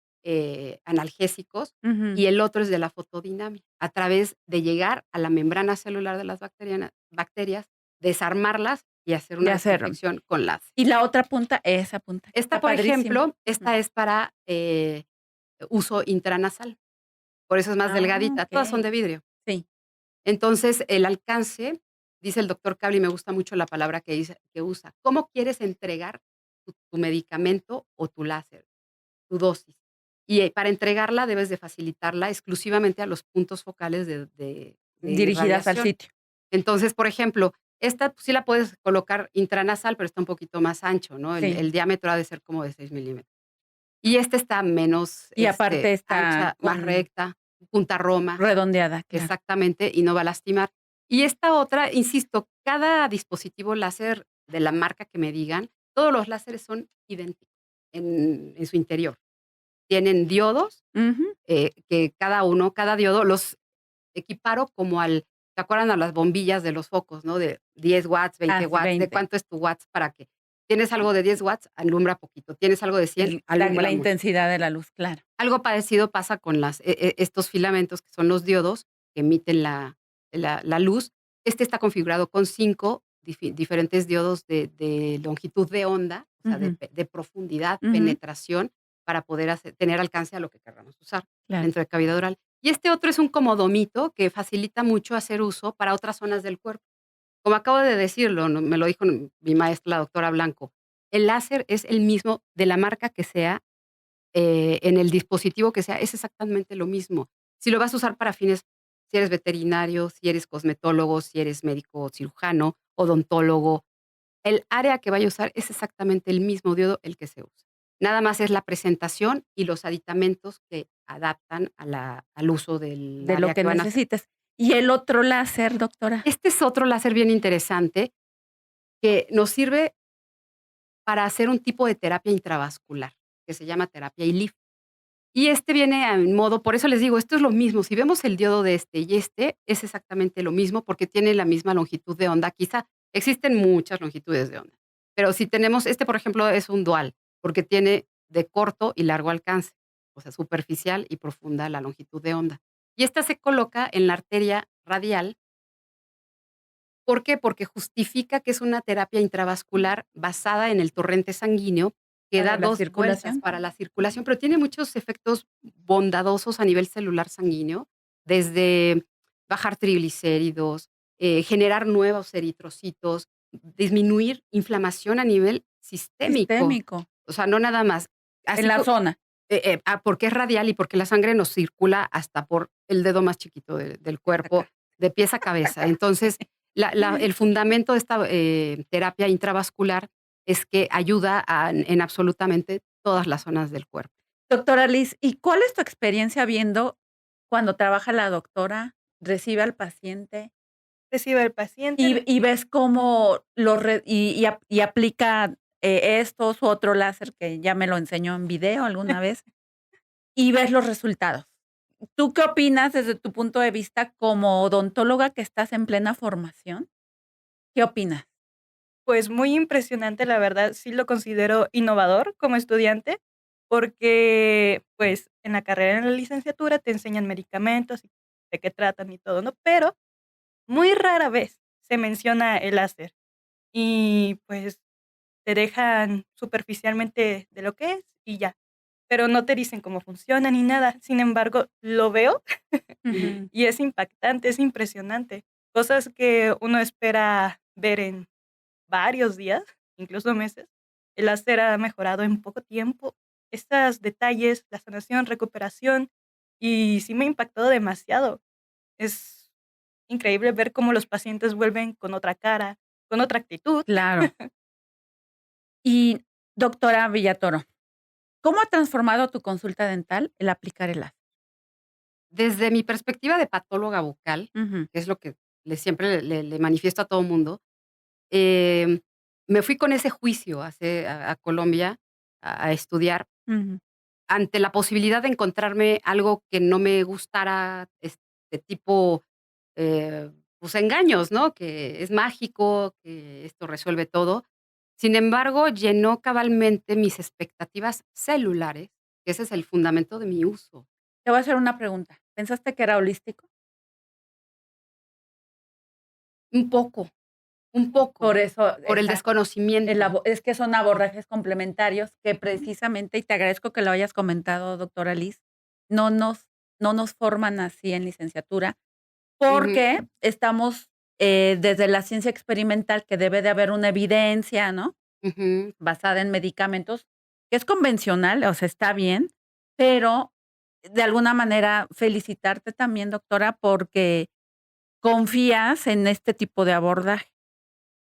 analgésicos, Ujú. y el otro es de la fotodinamia, a través de llegar a la membrana celular de las bacterias, desarmarlas y hacer De una hacerlo. desinfección con láser. Y la otra punta, esa punta que Esta, está por padrísima. ejemplo, Ujú. esta es para, uso intranasal, por eso es más Ah, delgadita, todas son okey. de vidrio. Sí. Entonces, el alcance, dice el doctor Cable, y me gusta mucho la palabra que usa, ¿cómo quieres entregar tu medicamento o tu láser, tu dosis? Y para entregarla debes de facilitarla exclusivamente a los puntos focales de Dirigidas al irradiación. sitio. Entonces, por ejemplo, esta pues, sí la puedes colocar intranasal, pero está un poquito más ancho, ¿no? El, Sí. el diámetro ha de ser como de 6 milímetros. Y esta está menos Y aparte está ancha, más con recta, punta roma, redondeada, claro. exactamente, y no va a lastimar. Y esta otra, insisto, cada dispositivo láser de la marca que me digan, todos los láseres son idénticos en su interior. Tienen diodos, Ujú. que cada diodo los equiparo como ¿te acuerdan a las bombillas de los focos, no? De 10 watts, Ah, 20 sí, watts, ¿de 20. cuánto es tu watts? Para que tienes algo de 10 watts, alumbra poquito, tienes algo de 100, La alumbra mucho. intensidad de la luz, claro. Algo parecido pasa con estos filamentos que son los diodos que emiten la luz. Este está configurado con 5 diferentes diodos de longitud de onda, o sea, Ujú, de profundidad, ujú, penetración, para poder tener alcance a lo que queramos usar claro. dentro de cavidad oral. Y este otro es un comodomito que facilita mucho hacer uso para otras zonas del cuerpo. Como acabo de decirlo, me lo dijo mi maestra, la doctora Blanco, el láser es el mismo de la marca que sea, en el dispositivo que sea, es exactamente lo mismo. Si lo vas a usar para fines, si eres veterinario, si eres cosmetólogo, si eres médico cirujano, odontólogo, el área que vaya a usar es exactamente el mismo diodo el que se usa. Nada más es la presentación y los aditamentos que adaptan al uso del De lo área que que van a hacer. necesites. ¿Y el otro láser, doctora? Este es otro láser bien interesante que nos sirve para hacer un tipo de terapia intravascular que se llama terapia ILIF. Y este viene en modo, por eso les digo, esto es lo mismo. Si vemos el diodo de este y este, es exactamente lo mismo porque tiene la misma longitud de onda. Quizá existen muchas longitudes de onda, pero si tenemos este, por ejemplo, es un dual, porque tiene de corto y largo alcance, o sea, superficial y profunda la longitud de onda. Y esta se coloca en la arteria radial. ¿Por qué? Porque justifica que es una terapia intravascular basada en el torrente sanguíneo que da Para la 2 vueltas circulación. para la circulación, pero tiene muchos efectos bondadosos a nivel celular sanguíneo, desde bajar triglicéridos, generar nuevos eritrocitos, disminuir inflamación a nivel sistémico. Sistémico, O sea, no nada más. en Así la zona. porque es radial y porque la sangre nos circula hasta por el dedo más chiquito del Hasta cuerpo, acá. de pies a cabeza. Entonces, el fundamento de esta terapia intravascular es que ayuda en absolutamente todas las zonas del cuerpo. Doctora Liz, ¿y cuál es tu experiencia viendo cuando trabaja la doctora, recibe al paciente Recibe el paciente, y ves cómo y aplica, estos u otro láser que ya me lo enseñó en video alguna vez, y ves los resultados? ¿Tú qué opinas desde tu punto de vista como odontóloga que estás en plena formación? ¿Qué opinas? pues muy impresionante, la verdad, sí lo considero innovador como estudiante, porque, pues, en la carrera, en la licenciatura te enseñan medicamentos y de qué tratan y todo, ¿no? Pero muy rara vez se menciona el láser y, pues, te dejan superficialmente de lo que es y ya, pero no te dicen cómo funciona ni nada. Sin embargo, lo veo Ujú. y es impactante, es impresionante. Cosas que uno espera ver en varios días, incluso meses, el láser ha mejorado en poco tiempo. Estos detalles, la sanación, recuperación, y sí me ha impactado demasiado. Es increíble ver cómo los pacientes vuelven con otra cara, con otra actitud. Claro. Y, doctora Villatoro, ¿cómo ha transformado tu consulta dental el aplicar el láser? Desde mi perspectiva de patóloga bucal, Ujú, que es lo que siempre le manifiesto a todo mundo, em, me fui con ese juicio a Colombia a estudiar ujú. ante la posibilidad de encontrarme algo que no me gustara, tipo, pues, engaños, ¿no? Que es mágico, que esto resuelve todo. Sin embargo, llenó cabalmente mis expectativas celulares, que ese es el fundamento de mi uso. Te voy a hacer una pregunta, ¿pensaste que era holístico? Un poco, un poco, Por eso, por el desconocimiento. es que son abordajes complementarios que precisamente, y te agradezco que lo hayas comentado, doctora Liz, no nos no nos forman así en licenciatura. Ujú, porque estamos, desde la ciencia experimental, que debe de haber una evidencia, ¿no?, ujú. basada en medicamentos, que es convencional, o sea, está bien, pero de alguna manera felicitarte también, doctora, porque confías en este tipo de abordaje.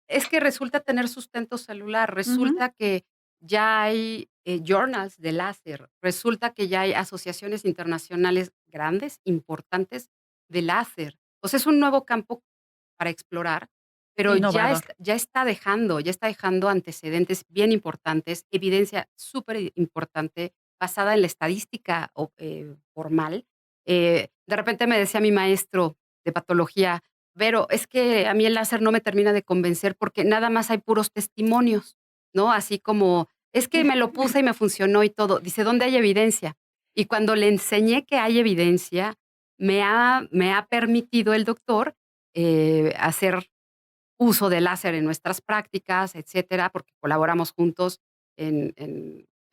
Es que resulta tener sustento celular, Ujú. resulta que ya hay, journals de láser, resulta que ya hay asociaciones internacionales grandes, importantes, de láser. O sea, es un nuevo campo para explorar, pero Innovador. ya está dejando antecedentes bien importantes, evidencia súper importante basada en la estadística formal. De repente me decía mi maestro de patología: "Vero, es que a mí el láser no me termina de convencer porque nada más hay puros testimonios", ¿no? Así como: "Es que me lo puse y me funcionó y todo". Dice: "¿Dónde hay evidencia?". Y cuando le enseñé que hay evidencia, me ha permitido el doctor hacer uso de láser en nuestras prácticas, etcétera, porque colaboramos juntos en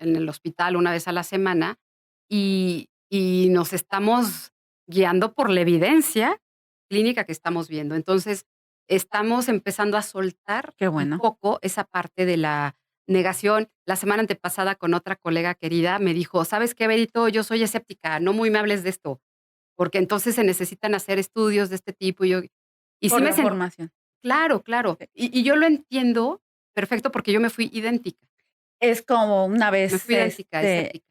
el hospital una vez a la semana, y nos estamos guiando por la evidencia clínica que estamos viendo. Entonces, estamos empezando a soltar Qué un bueno. poco esa parte de la negación. La semana antepasada con otra colega querida me dijo: "¿Sabes qué, Berito? Yo soy escéptica, no muy me hables de esto, porque entonces se necesitan hacer estudios de este tipo", y sí Por me la sen formación. claro, claro. Sí. Y yo lo entiendo perfecto, porque yo me fui idéntica, Es como una me vez, fui idéntica, escéptica.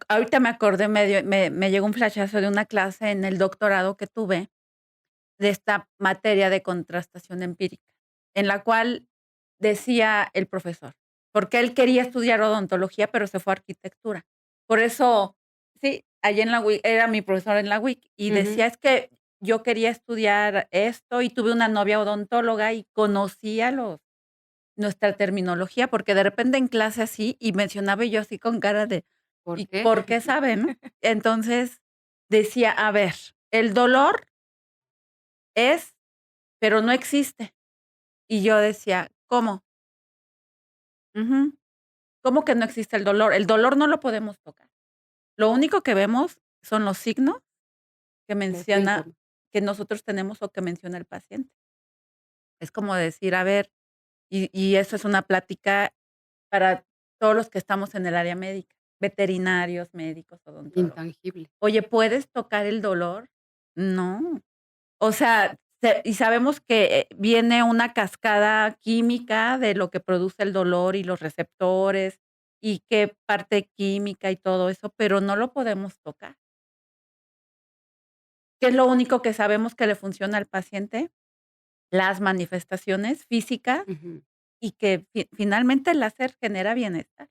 ahorita me acordé, me llegó un flashazo de una clase en el doctorado que tuve, de esta materia de contrastación empírica, en la cual decía el profesor, porque él quería estudiar odontología, pero se fue a arquitectura. Por eso, sí, allí en la UIC, era mi profesor en la UIC, y Ujú. decía: "Es que yo quería estudiar esto, y tuve una novia odontóloga, y conocía nuestra terminología", porque de repente en clase así, y mencionaba, y yo así con cara de: ¿Por "¿Y qué? por qué sabe?", ¿no? Entonces, decía: "A ver, el dolor es, pero no existe". Y yo decía: "¿Cómo?". Ujú. ¿Cómo que no existe el dolor? El dolor no lo podemos tocar. Lo único que vemos son los signos que Los menciona, síntomas. que nosotros tenemos o que menciona el paciente. Es como decir, a ver, y eso es una plática para todos los que estamos en el área médica, veterinarios, médicos, odontólogos. Intangible. Oye, ¿puedes tocar el dolor? No. O sea, y sabemos que viene una cascada química de lo que produce el dolor y los receptores y qué parte química y todo eso, pero no lo podemos tocar. ¿Qué es lo único que sabemos que le funciona al paciente? Las manifestaciones físicas Ujú. y que finalmente el láser genera bienestar.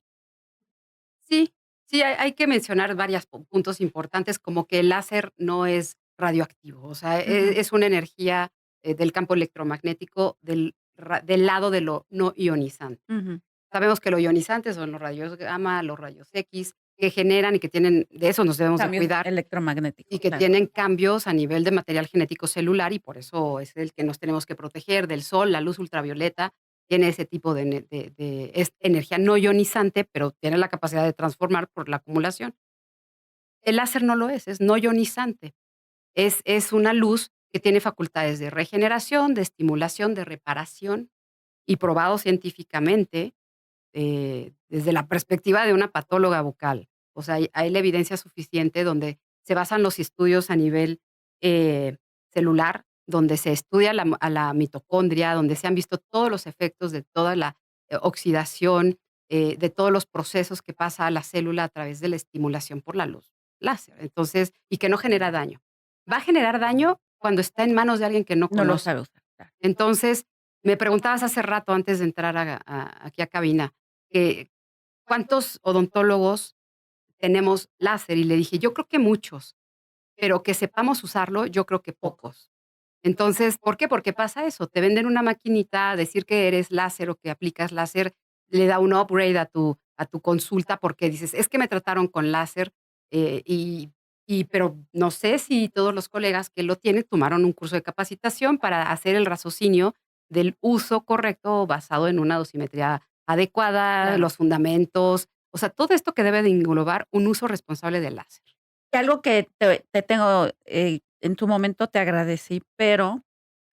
Sí, sí, hay que mencionar varios puntos importantes, como que el láser no es radioactivo, o sea, Ujú, es una energía, del campo electromagnético del lado de lo no ionizante. ujú. Sabemos que lo ionizante son los rayos gamma, los rayos X, que generan y que tienen de eso nos debemos de Cambios cuidar, y electromagnéticos, que claro. tienen cambios a nivel de material genético celular, y por eso es el que nos tenemos que proteger del sol, la luz ultravioleta, tiene ese tipo es energía no ionizante, pero tiene la capacidad de transformar por la acumulación. El láser no lo es no ionizante, es una luz que tiene facultades de regeneración, de estimulación, de reparación, y probado científicamente desde la perspectiva de una patóloga bucal. O sea, hay la evidencia suficiente donde se basan los estudios a nivel celular, donde se estudia a la mitocondria, donde se han visto todos los efectos de toda la oxidación, de todos los procesos que pasa a la célula a través de la estimulación por la luz láser. Entonces, y que no genera daño. Va a generar daño cuando está en manos de alguien que no No lo conoce. sabe usar, claro. Entonces, me preguntabas hace rato antes de entrar aquí a cabina, que, ¿cuántos odontólogos tenemos láser? Y le dije: "Yo creo que muchos, pero que sepamos usarlo, yo creo que Poco. pocos". Entonces, ¿por qué? Porque pasa eso, te venden una maquinita, decir que eres láser o que aplicas láser, le da un upgrade a tu consulta, porque dices: "Es que me trataron con láser", eh, y pero no sé si todos los colegas que lo tienen tomaron un curso de capacitación para hacer el raciocinio del uso correcto basado en una dosimetría adecuada, Claro. los fundamentos, o sea, todo esto que debe de englobar un uso responsable del láser. Y algo que te tengo, en su momento te agradecí, pero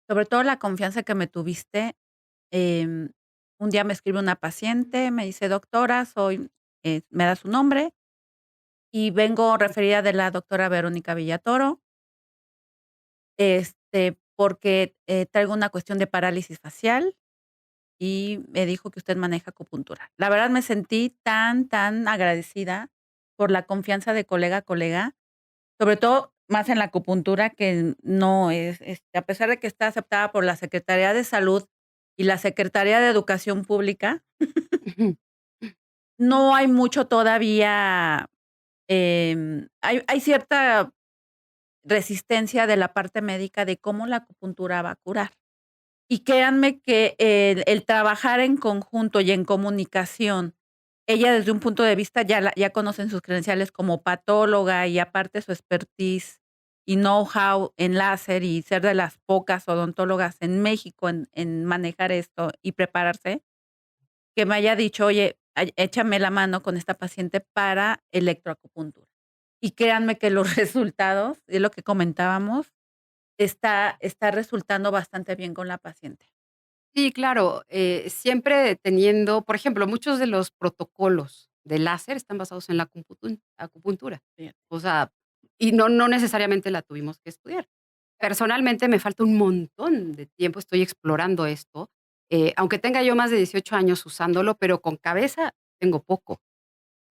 sobre todo la confianza que me tuviste. Em, un día me escribe una paciente, me dice: "Doctora, soy", me da su nombre, y vengo referida de la doctora Verónica Villatoro, porque, traigo una cuestión de parálisis facial, y me dijo que usted maneja acupuntura. La verdad me sentí tan, tan agradecida por la confianza de colega a colega, sobre todo más en la acupuntura, que no es, a pesar de que está aceptada por la Secretaría de Salud y la Secretaría de Educación Pública, no hay mucho todavía, hay cierta resistencia de la parte médica de cómo la acupuntura va a curar. Y créanme que el trabajar en conjunto y en comunicación, ella desde un punto de vista ya conocen sus credenciales como patóloga y aparte su expertise y know-how en láser y ser de las pocas odontólogas en México en manejar esto y prepararse, que me haya dicho: "Oye, échame la mano con esta paciente para electroacupuntura". Y créanme que los resultados, es lo que comentábamos, está resultando bastante bien con la paciente. Sí, claro, siempre teniendo, por ejemplo, muchos de los protocolos de láser están basados en la acupuntura. Bien. O sea, y no necesariamente la tuvimos que estudiar. Personalmente, me falta un montón de tiempo, estoy explorando esto, aunque tenga yo más de 18 años usándolo, pero con cabeza tengo poco,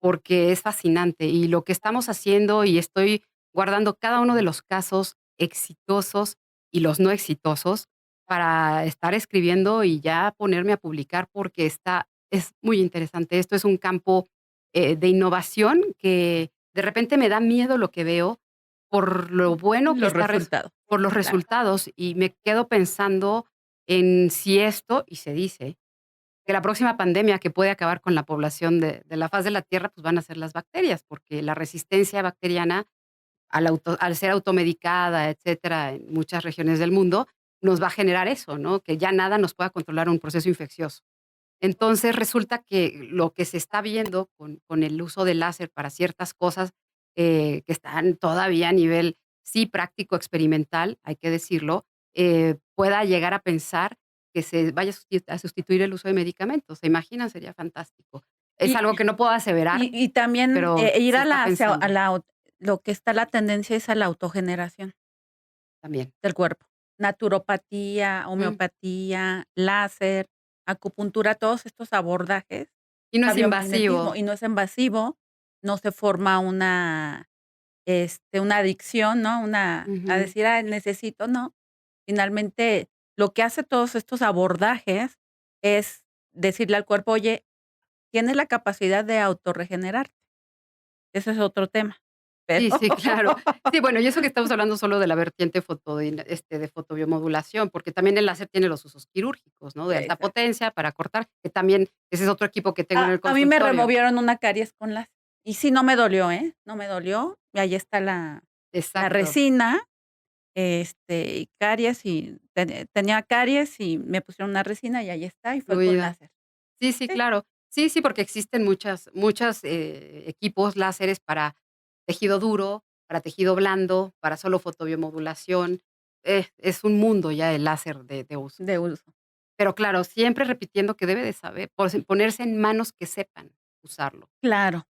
porque es fascinante, y lo que estamos haciendo, y estoy guardando cada uno de los casos exitosos y los no exitosos para estar escribiendo y ya ponerme a publicar, porque es muy interesante. Esto es un campo, de innovación que de repente me da miedo lo que veo por lo bueno que Los está resultados, por los claro. resultados, y me quedo pensando en si esto, y se dice que la próxima pandemia que puede acabar con la población de la faz de la Tierra, pues, van a ser las bacterias, porque la resistencia bacteriana al ser automedicada, etcétera, en muchas regiones del mundo, nos va a generar eso, ¿no? Que ya nada nos pueda controlar un proceso infeccioso. Entonces, resulta que lo que se está viendo con el uso del láser para ciertas cosas, que están todavía a nivel, sí, práctico, experimental, hay que decirlo, pueda llegar a pensar que se vaya a sustituir el uso de medicamentos. ¿Se imaginan? Sería fantástico. Es Y algo que no puedo aseverar, y también, pero ir se a está la hacia a pensando la au lo que está la tendencia es a la autogeneración también. del cuerpo. Naturopatía, Mm. homeopatía, láser, acupuntura, todos estos abordajes Y no a es biomagnetismo, invasivo. y no es invasivo, no se forma una adicción, ¿no? A Ujú. decir: "Ay, necesito", no. Finalmente, lo que hace todos estos abordajes es decirle al cuerpo: "Oye, tienes la capacidad de autorregenerarte". Ese es otro tema, pero Sí, sí, claro. Sí, bueno, y eso que estamos hablando solo de la vertiente de fotobiomodulación, porque también el láser tiene los usos quirúrgicos, ¿no? De alta exacto. potencia para cortar, que también ese es otro equipo que tengo en el A mí me consultorio. removieron una caries con láser, y sí, no me dolió, ¿eh? No me dolió, y ahí está la Exacto, resina, y caries, y tenía caries, y me pusieron una resina, y ahí está, y fue con fluida. láser. Sí, sí, Sí, claro. Sí, sí, porque existen muchas, equipos láseres para tejido duro, para tejido blando, para solo fotobiomodulación. Es un mundo ya el láser de de usos. uso. Pero claro, siempre repitiendo que debe de saber, ponerse en manos que sepan usarlo. Claro,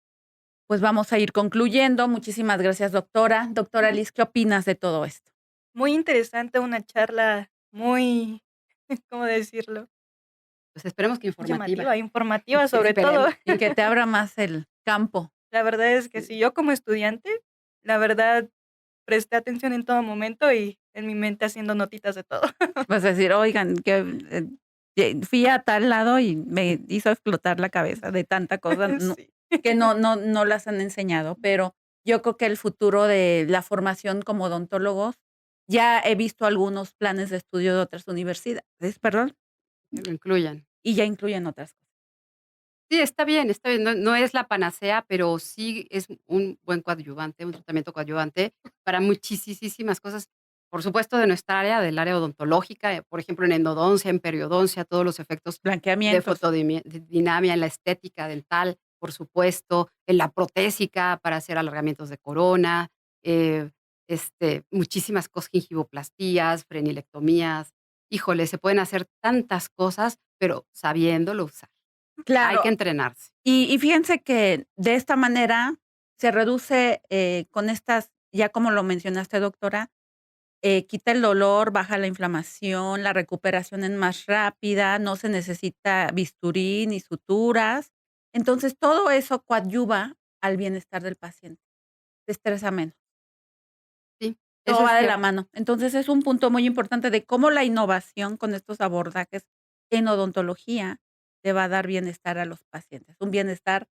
pues vamos a ir concluyendo. Muchísimas gracias, doctora. Doctora Liz, ¿qué opinas de todo esto? Muy interesante, una charla muy, ¿cómo decirlo? Pues esperemos que informativa. Llamativa, informativa sobre todo. Esperemos. Y que te abra más el campo. La verdad es que Sí. sí, yo como estudiante, la verdad, presté atención en todo momento y en mi mente haciendo notitas de todo. Vas a decir: "Oigan, que, fui a tal lado y me hizo explotar la cabeza de tanta cosa", no, Sí. que no las han enseñado, pero yo creo que el futuro de la formación como odontólogos, ya he visto algunos planes de estudio de otras universidades, perdón, Que lo incluyan. y ya incluyen otras cosas. Sí, está bien, está bien. No es la panacea, pero sí es un buen coadyuvante, un tratamiento coadyuvante para muchisísimas cosas. Por supuesto, de nuestra área, del área odontológica, por ejemplo, en endodoncia, en periodoncia, todos los efectos de Blanqueamientos. fotodinamia, en la estética dental, por supuesto, en la protésica para hacer alargamientos de corona, eh, muchísimas cosas, gingivoplastías, frenilectomías. Híjole, se pueden hacer tantas cosas, pero sabiéndolo usar. Hay que Claro, entrenarse. y fíjense que de esta manera se reduce, con estas, ya como lo mencionaste, doctora, quita el dolor, baja la inflamación, la recuperación es más rápida, no se necesita bisturí ni suturas. Entonces, todo eso coadyuva al bienestar del paciente, se estresa menos, Sí, eso todo es va de la cierto. mano. Entonces, es un punto muy importante de cómo la innovación con estos abordajes en odontología te va a dar bienestar a los pacientes, un bienestar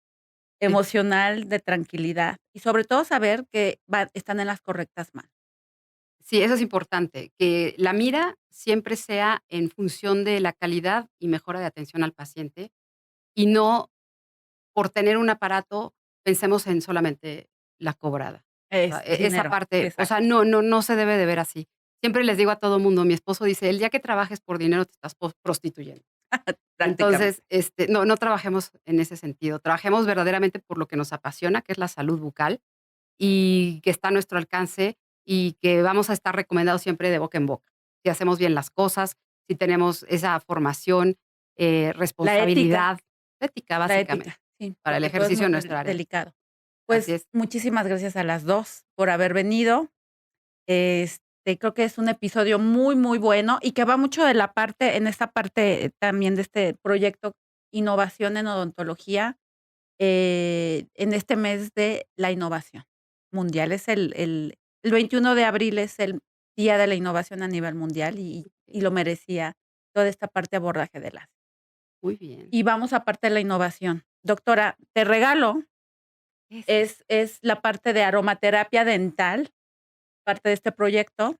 Sí. emocional, de tranquilidad y sobre todo saber que están en las correctas manos. Sí, eso es importante, que la mira siempre sea en función de la calidad y mejora de atención al paciente, y no por tener un aparato pensemos en solamente la cobrada. O sea, Es esa dinero, parte, o sea, exacto, no se debe de ver así. Siempre les digo a todo mundo, mi esposo dice: "El día que trabajes por dinero te estás prostituyendo". prácticamente. Entonces, no trabajemos en ese sentido, trabajemos verdaderamente por lo que nos apasiona, que es la salud bucal, y que está a nuestro alcance, y que vamos a estar recomendados siempre de boca en boca. Si hacemos bien las cosas, si tenemos esa formación, La ética. responsabilidad, ética, La básicamente, ética, sí, para el porque todo es ejercicio muy de nuestra área. delicado. Así Pues, es. muchísimas gracias a las 2 por haber venido. Creo que es un episodio muy, muy bueno y que va mucho de la parte en esta parte también de este proyecto Innovación en Odontología, en este mes de la innovación mundial. Es el 21 de abril es el Día de la Innovación a nivel mundial y lo merecía toda esta parte de abordaje de las. Muy bien. Y vamos a parte de la innovación. Doctora, te regalo, ¿Qué es eso? es la parte de aromaterapia dental, parte de este proyecto.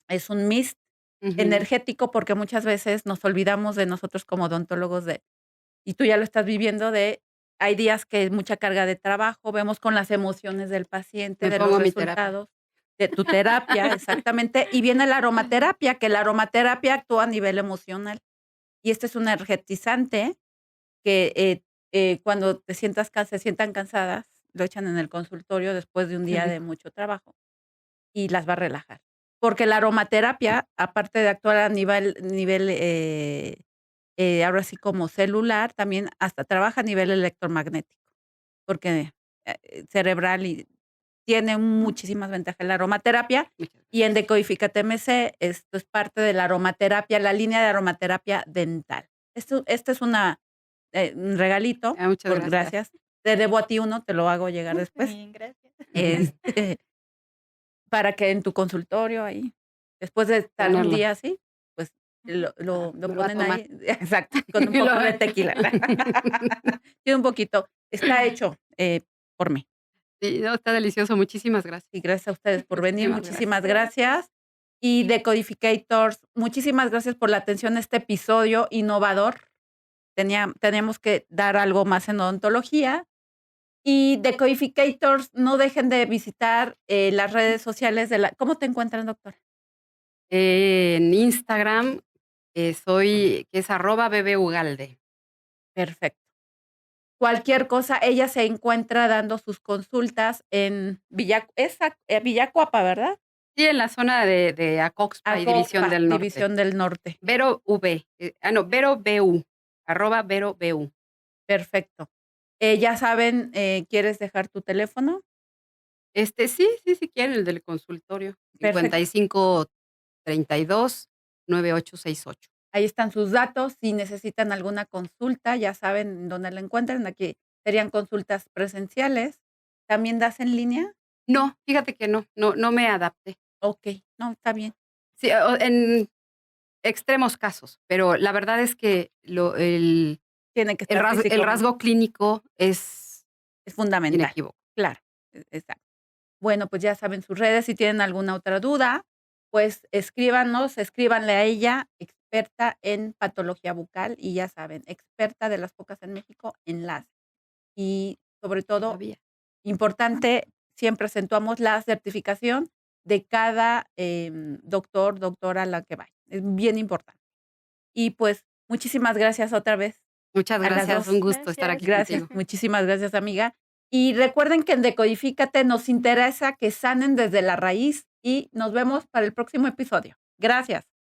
Es un mist Ujú. energético, porque muchas veces nos olvidamos de nosotros como odontólogos y tú ya lo estás viviendo hay días que es mucha carga de trabajo, vemos con las emociones del paciente, Me de los pongo mi terapia. resultados de tu terapia, exactamente, y viene la aromaterapia, que la aromaterapia actúa a nivel emocional. Y este es un energetizante que, cuando se sientan cansadas, lo echan en el consultorio después de un Qué día de rico. mucho trabajo y las va a relajar. Porque la aromaterapia, aparte de actuar a nivel, ahora sí como celular, también hasta trabaja a nivel electromagnético, porque, cerebral y tiene muchísimas ventajas la aromaterapia, Muchas y en gracias. Decodificate MC esto es parte de la aromaterapia, la línea de aromaterapia dental. Esto es un regalito, Muchas por gracias. gracias. Te debo a ti uno, te lo hago llegar Muy después, bien, gracias. este, para que en tu consultorio ahí, después de estar un Tenerlo. día así, pues lo Me lo voy a ponen tomar. ahí exacto, con un Y lo poco de tequila. Sí, un poquito. Está hecho, por mí. Sí, no, está delicioso. Muchísimas gracias. Y gracias a ustedes por venir, Muchísimas gracias. muchísimas gracias. Y Decodificators, muchísimas gracias por la atención a este episodio innovador. Teníamos que dar algo más en odontología. Y Decodificators, no dejen de visitar, las redes sociales de la ¿cómo te encuentran, doctor? En Instagram, soy que es @bbUgalde. Perfecto. Cualquier cosa, ella se encuentra dando sus consultas en Villacuapa, ¿verdad? Sí, en la zona de Acoxpa y División Acoxpa, del Norte. División del Norte. Vero V, no, Vero BU, @Vero BU. Perfecto. Ya saben, ¿quieres dejar tu teléfono? Sí, sí, si quieren, el del consultorio, Perfecto. 5532-9868. Ahí están sus datos. Si necesitan alguna consulta, ya saben dónde la encuentran. Aquí serían consultas presenciales. ¿También das en línea? No, fíjate que no me adapté. Okey. No, está bien. Sí, en extremos casos, pero la verdad es que Tiene que estar el físicamente. rasgo clínico es Es fundamental. inequívoco. Claro, exacto. Bueno, pues ya saben sus redes. Si tienen alguna otra duda, pues escríbanos, escríbanle a ella, experta en patología bucal, y ya saben, experta de las pocas en México en las. Y sobre todo, Todavía. importante, siempre acentuamos la certificación de cada, doctor, doctora a la que vaya. Es bien importante. Y pues, muchísimas gracias otra vez Muchas a las gracias, un 2. gusto estar Gracias. aquí Gracias, contigo. muchísimas gracias, amiga. Y recuerden que en Decodifícate nos interesa que sanen desde la raíz y nos vemos para el próximo episodio. Gracias.